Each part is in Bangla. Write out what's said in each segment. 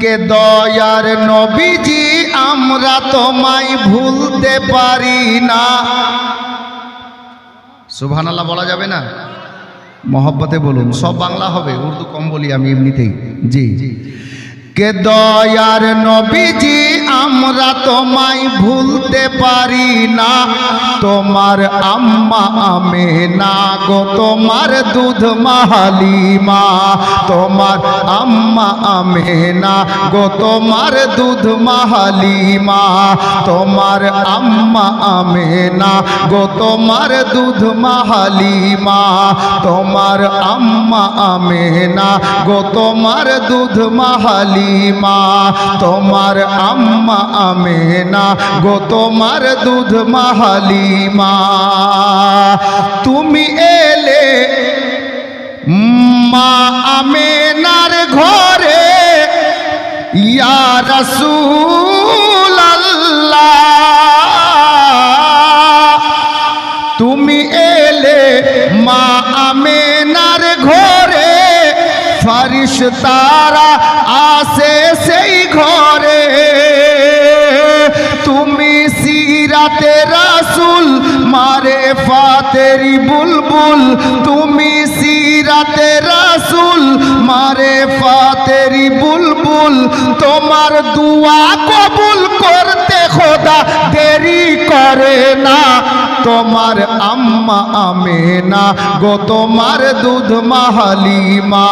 কে দয়ার নবীজি আমরা তোমায় ভুলতে পারি না। সুবহানাল্লাহ বলা যাবে না? মহব্বতে বলুন, সব বাংলা হবে, উর্দু কম বলি আমি এমনিতেই। জি জি। কে দয়ার নবীজি আমরা তোমায় ভুলতে পারি না। তোমার আম্মা আমেনা গো তোমার দুধ মাহালিমা, তোমার আম্মা আমেনা গো তোমার দুধ মাহালিমা, তোমার আম্মা আমেনা গো তোমার দুধ মাহালিমা, তোমার আম্মা আমেনা গো তোমার দুধ মাহালিমা, তোমার আম্মা আমেনা গো তোমার দুধ মাহালিমা। তুমি এলে মা আমেনার ঘরে ইয়া রাসূলুল্লাহ, তুমি এলে মা আমেনার ঘরে, ফেরেশতারা আসে সেই ঘরে। তুমি সিরাতে রাসূল মারেফাতেরি বুলবুল, তুমি সিরাতে রাসূল মারেফাতেরি বুলবুল, তোমার দুয়া কবুল করতে খোদা দেরি করে না। তোমার আম্মা আমেনা গো তোমার দুধ মাহালিমা,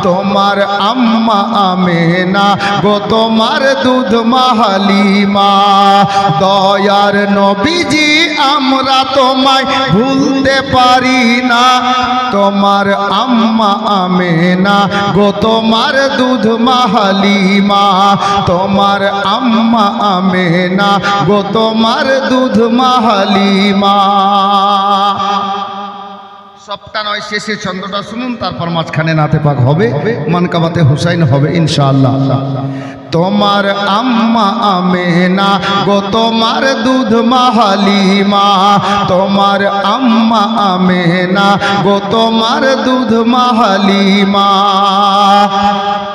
তোমার আম্মা আমেনা গো তোমার দুধ মাহালিমা। দয়ার নবীজি আমরা তোমায় ভুলতে পারি না। তোমার আম্মা আমেনা গো তোমার দুধ মাহালিমা, তোমার আম্মা আমেনা গো তোমার দুধ মাহালিমা। সবটা নয়, শেষে ছন্দটা শুনুন, তারপর মাঝখানে নাতে পাক হবে, মানকাবাতে হুসাইন হবে ইনশাআল্লাহ। তোমার আম্মা আমেনা গো তোমার দুধ মাহালিমা, তোমার আম্মা আমেনা গো তোমার দুধ মাহালিমা।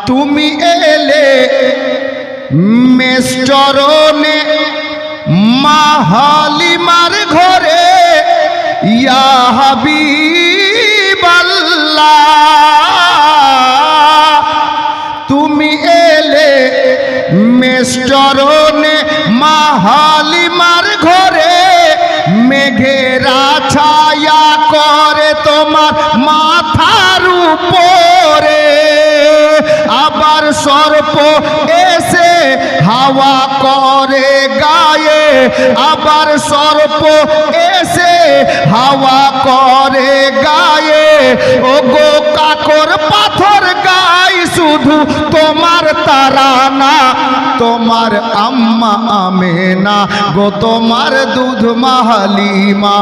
তুমি এলে মেষচরণে মা হালিমার ঘরে ইয়া হাবিবাল্লাহ, তুমি এলে মেষচরণে মা হালিমার ঘরে, মেঘেরা ছায়া করে তোমার মাথার উপরে, আবার সর্প এসে হাওয়া করে গায়ে, আবার সর্প এসে হাওয়া করে গায়ে। ও গো কাকর পাথর গায় শুধু তোমার তারানা, তোমার আম্মা আমেনা গো তোমার দুধ মাহালিমা,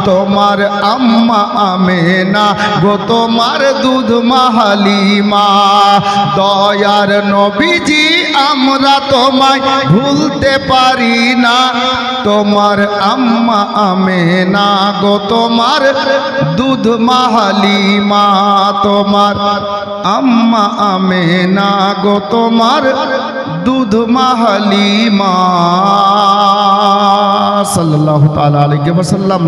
তোমার আম্মা আমেনা গো তোমার দুধ মাহালিমা। দয়ার নবীজি আমরা তোমায় ভুলতে পারি না। তোমার আম্মা আমেনা গো তোমার দুধ মাহালিমা, তোমার আম্মা আমেনা গো তোমার দুধ মাহালিমা। সাল্লাল্লাহু তাআলা আলাইহি ওয়াসাল্লাম।